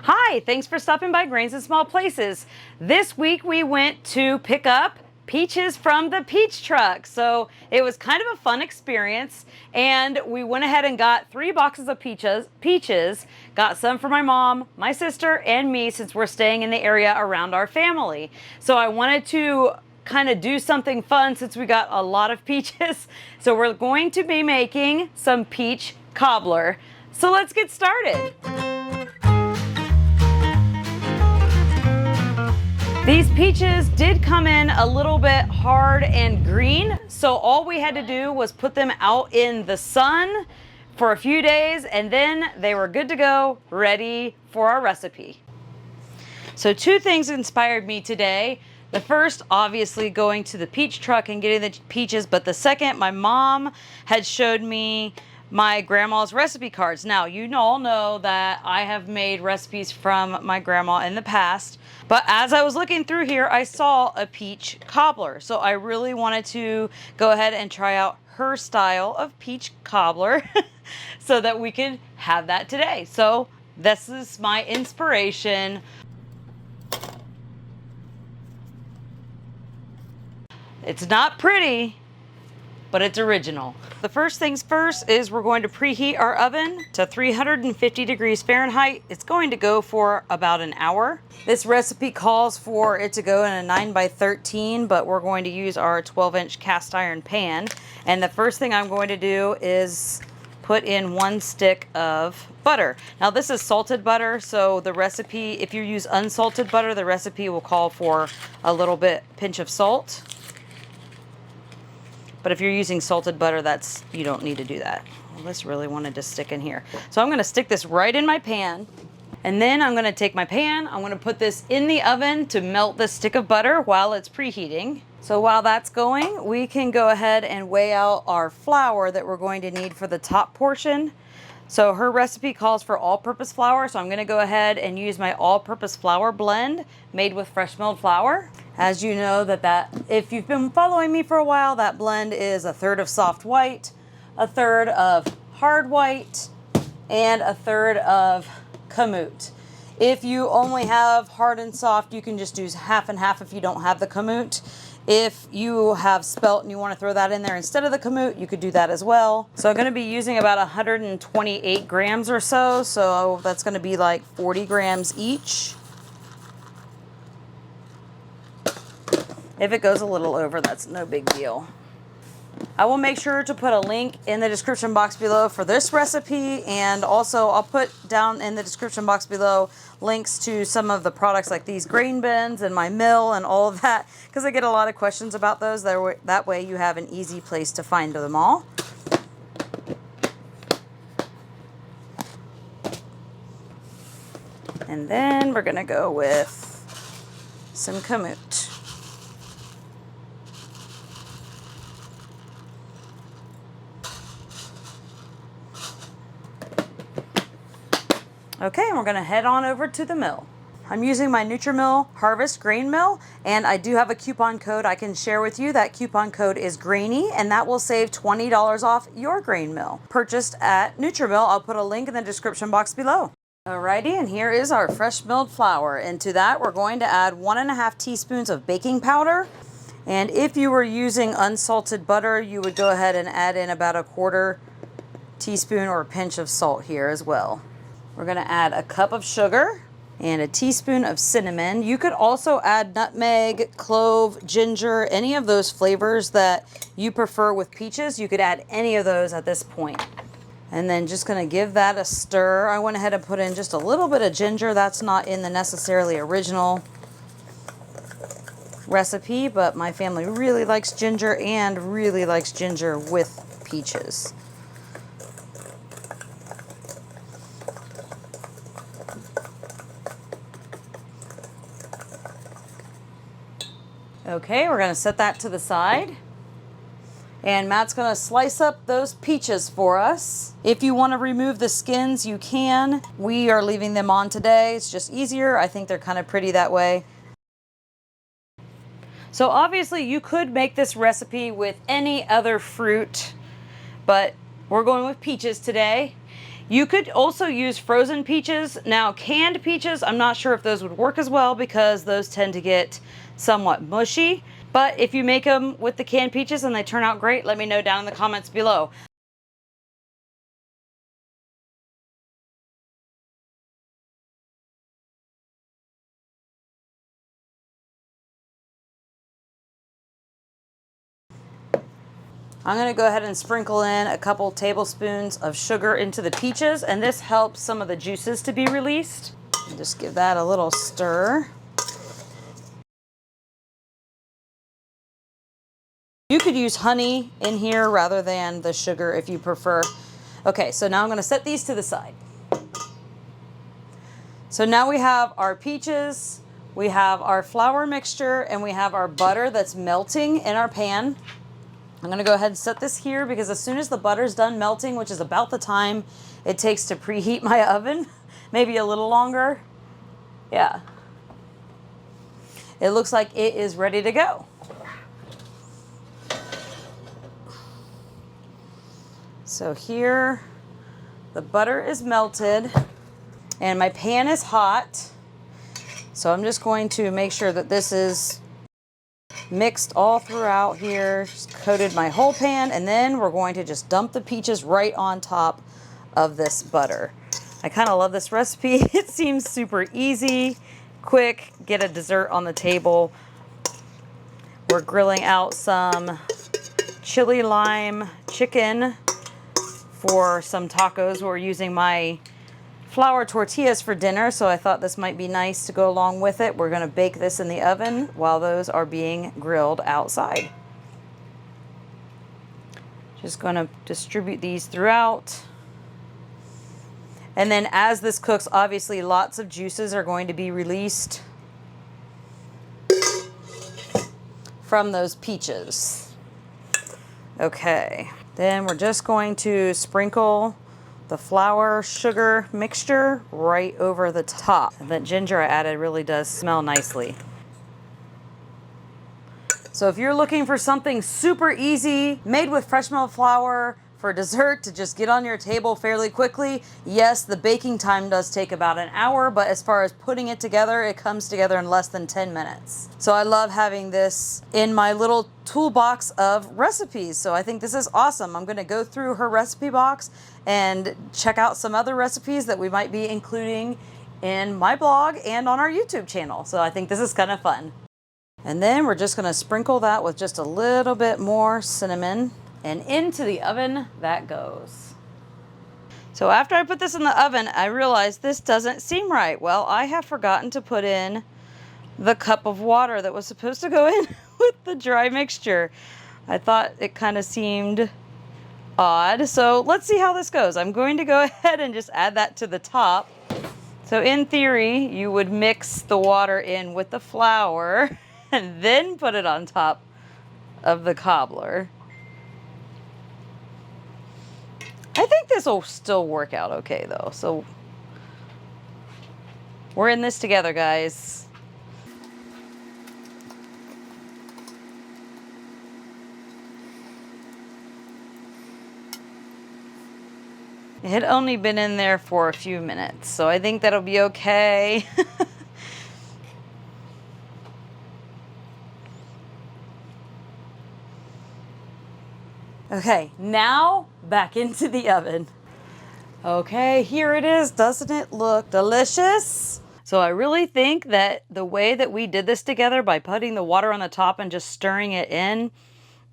Hi, thanks for stopping by Grains in Small Places. This week we went to pick up peaches from the peach truck. So it was kind of a fun experience, and we went ahead and got 3 boxes of peaches, got some for my mom, my sister, and me since we're staying in the area around our family. So I wanted to kind of do something fun since we got a lot of peaches. So we're going to be making some peach cobbler. So let's get started. These peaches did come in a little bit hard and green, so all we had to do was put them out in the sun for a few days, and then they were good to go, ready for our recipe. So 2 things inspired me today. The first, obviously, going to the peach truck and getting the peaches, but the second, my mom had showed me my grandma's recipe cards. Now, you all know that I have made recipes from my grandma in the past, but as I was looking through here, I saw a peach cobbler. So I really wanted to go ahead and try out her style of peach cobbler so that we could have that today. So this is my inspiration. It's not pretty, but it's original. The first things first is we're going to preheat our oven to 350 degrees Fahrenheit. It's going to go for about an hour. This recipe calls for it to go in a 9x13, but we're going to use our 12-inch cast iron pan. And the first thing I'm going to do is put in 1 stick of butter. Now this is salted butter, so the recipe, if you use unsalted butter, the recipe will call for a little bit pinch of salt. But if you're using salted butter, you don't need to do that. Well, this really wanted to stick in here. So I'm gonna stick this right in my pan. And then I'm gonna take my pan, I'm gonna put this in the oven to melt this stick of butter while it's preheating. So while that's going, we can go ahead and weigh out our flour that we're going to need for the top portion. So her recipe calls for all-purpose flour, so I'm gonna go ahead and use my all-purpose flour blend made with fresh milled flour. As you know, if you've been following me for a while, that blend is 1/3 of soft white, 1/3 of hard white, and 1/3 of kamut. If you only have hard and soft, you can just do half and half if you don't have the kamut. If you have spelt and you want to throw that in there instead of the kamut, you could do that as well. So I'm going to be using about 128 grams or so. So that's going to be like 40 grams each. If it goes a little over, that's no big deal. I will make sure to put a link in the description box below for this recipe, and also I'll put down in the description box below links to some of the products like these grain bins and my mill and all of that, because I get a lot of questions about those. That way you have an easy place to find them all. And then we're gonna go with some kamut. Okay, and we're gonna head on over to the mill. I'm using my Nutrimill Harvest Grain Mill, and I do have a coupon code I can share with you. That coupon code is GRAINY, and that will save $20 off your grain mill purchased at Nutrimill. I'll put a link in the description box below. Alrighty, and here is our fresh milled flour. And to that, we're going to add 1.5 teaspoons of baking powder. And if you were using unsalted butter, you would go ahead and add in about 1/4 teaspoon or a pinch of salt here as well. We're gonna add a cup of sugar and a teaspoon of cinnamon. You could also add nutmeg, clove, ginger, any of those flavors that you prefer with peaches. You could add any of those at this point. And then just gonna give that a stir. I went ahead and put in just a little bit of ginger. That's not in the necessarily original recipe, but my family really likes ginger and really likes ginger with peaches. Okay, we're gonna set that to the side. And Matt's gonna slice up those peaches for us. If you wanna remove the skins, you can. We are leaving them on today. It's just easier. I think they're kind of pretty that way. So obviously you could make this recipe with any other fruit, but we're going with peaches today. You could also use frozen peaches. Now, canned peaches, I'm not sure if those would work as well because those tend to get somewhat mushy. But if you make them with the canned peaches and they turn out great, let me know down in the comments below. I'm gonna go ahead and sprinkle in a couple tablespoons of sugar into the peaches, and this helps some of the juices to be released. And just give that a little stir. You could use honey in here rather than the sugar if you prefer. Okay, so now I'm gonna set these to the side. So now we have our peaches, we have our flour mixture, and we have our butter that's melting in our pan. I'm gonna go ahead and set this here because as soon as the butter's done melting, which is about the time it takes to preheat my oven, maybe a little longer. Yeah. It looks like it is ready to go. So here, the butter is melted and my pan is hot. So I'm just going to make sure that this is mixed all throughout here, just coated my whole pan, and then we're going to just dump the peaches right on top of this butter. I kind of love this recipe. It seems super easy, quick, get a dessert on the table. We're grilling out some chili lime chicken for some tacos. We're using my flour tortillas for dinner, so I thought this might be nice to go along with it. We're going to bake this in the oven while those are being grilled outside. Just going to distribute these throughout. And then as this cooks, obviously lots of juices are going to be released from those peaches. Okay, then we're just going to sprinkle the flour sugar mixture right over the top. And that ginger I added really does smell nicely. So if you're looking for something super easy, made with fresh milled flour for dessert to just get on your table fairly quickly, yes, the baking time does take about an hour, but as far as putting it together, it comes together in less than 10 minutes. So I love having this in my little toolbox of recipes. So I think this is awesome. I'm gonna go through her recipe box and check out some other recipes that we might be including in my blog and on our YouTube channel. So I think this is kind of fun. And then we're just gonna sprinkle that with just a little bit more cinnamon, and into the oven that goes. So after I put this in the oven, I realized this doesn't seem right. Well, I have forgotten to put in the cup of water that was supposed to go in with the dry mixture. I thought it kind of seemed odd. So let's see how this goes. I'm going to go ahead and just add that to the top. So in theory, you would mix the water in with the flour and then put it on top of the cobbler. I think this will still work out okay though. So we're in this together, guys. It had only been in there for a few minutes, so I think that'll be okay. Okay, now back into the oven. Okay, here it is. Doesn't it look delicious? So I really think that the way that we did this together by putting the water on the top and just stirring it in,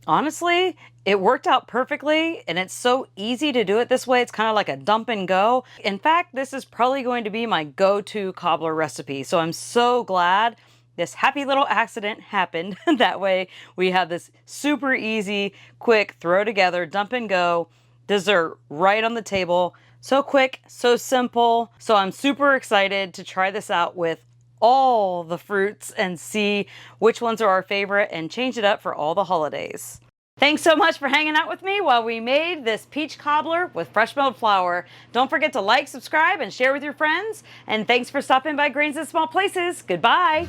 honestly, it worked out perfectly, and it's so easy to do it this way. It's kind of like a dump and go. In fact, this is probably going to be my go-to cobbler recipe. So I'm so glad this happy little accident happened. That way we have this super easy, quick, throw together, dump and go dessert right on the table. So quick, so simple. So I'm super excited to try this out with all the fruits and see which ones are our favorite and change it up for all the holidays. Thanks so much for hanging out with me while we made this peach cobbler with fresh milled flour. Don't forget to like, subscribe, and share with your friends. And thanks for stopping by Grains in Small Places. Goodbye.